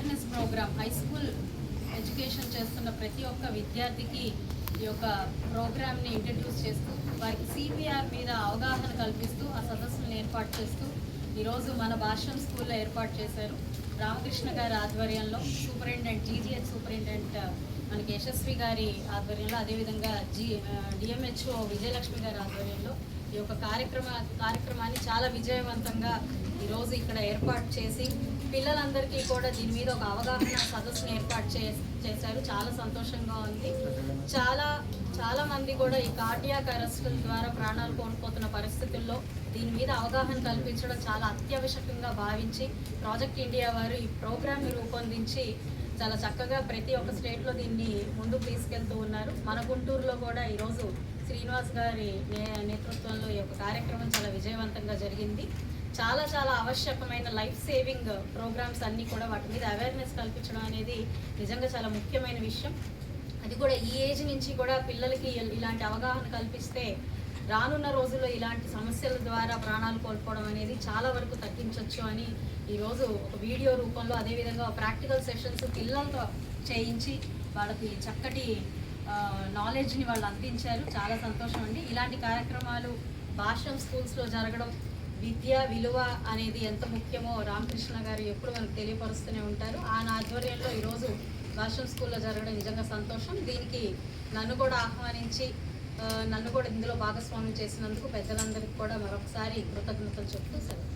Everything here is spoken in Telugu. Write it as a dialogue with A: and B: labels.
A: Awareness programme high school education చేస్తున్న ప్రతి ఒక్క విద్యార్థికి ఈ యొక్క ప్రోగ్రామ్ని ఇంట్రడ్యూస్ చేస్తూ వారికి సిపిఆర్ మీద అవగాహన కల్పిస్తూ ఆ సదస్సులను ఏర్పాటు చేస్తూ ఈరోజు మన భాష్యం స్కూల్లో ఏర్పాటు చేశారు. రామకృష్ణ గారి ఆధ్వర్యంలో సూపరింటెండెంట్ జీజీహెచ్ సూపరింటెండెంట్ మనకి యశస్వి గారి ఆధ్వర్యంలో, అదేవిధంగా డిఎంహెచ్ఓ విజయలక్ష్మి గారి ఆధ్వర్యంలో ఈ యొక్క కార్యక్రమాన్ని చాలా విజయవంతంగా ఈరోజు ఇక్కడ ఏర్పాటు చేసి పిల్లలందరికీ కూడా దీని మీద ఒక అవగాహన సదస్సును ఏర్పాటు చేశారు. చాలా సంతోషంగా ఉంది. చాలా మంది కూడా ఈ కార్డియాక్ అరెస్టుల ద్వారా ప్రాణాలు కోల్పోతున్న పరిస్థితుల్లో దీని మీద అవగాహన కల్పించడం చాలా అత్యావశ్యకంగా భావించి ప్రాజెక్ట్ ఇండియా వారు ఈ ప్రోగ్రామ్ని రూపొందించి చాలా చక్కగా ప్రతి ఒక్క స్టేట్లో దీన్ని ముందుకు తీసుకెళ్తూ ఉన్నారు. మన గుంటూరులో కూడా ఈరోజు శ్రీనివాస్ గారి నేతృత్వంలో ఈ యొక్క కార్యక్రమం చాలా విజయవంతంగా జరిగింది. చాలా ఆవశ్యకమైన లైఫ్ సేవింగ్ ప్రోగ్రామ్స్ అన్నీ కూడా వాటి మీద అవేర్నెస్ కల్పించడం అనేది నిజంగా చాలా ముఖ్యమైన విషయం. అది కూడా ఈ ఏజ్ నుంచి కూడా పిల్లలకి ఇలాంటి అవగాహన కల్పిస్తే రానున్న రోజుల్లో ఇలాంటి సమస్యల ద్వారా ప్రాణాలు కోల్పోవడం అనేది చాలా వరకు తగ్గించవచ్చు అని ఈరోజు ఒక వీడియో రూపంలో, అదేవిధంగా ప్రాక్టికల్ సెషన్స్ పిల్లలతో చేయించి వాళ్ళకి చక్కటి నాలెడ్జ్ని వాళ్ళు అందించారు. చాలా సంతోషం అండి. ఇలాంటి కార్యక్రమాలు భాష్యం స్కూల్స్లో జరగడం, విద్య విలువ అనేది ఎంత ముఖ్యమో రామకృష్ణ గారు ఎప్పుడు మనకు తెలియపరుస్తూనే ఉంటారు. ఆయన ఆధ్వర్యంలో ఈరోజు భాష్యం స్కూల్లో జరగడం నిజంగా సంతోషం. దీనికి నన్ను కూడా ఆహ్వానించి నన్ను కూడా ఇందులో భాగస్వామ్యం చేసినందుకు పెద్దలందరికీ కూడా మరొకసారి కృతజ్ఞతలు చెప్తూ సెలవు.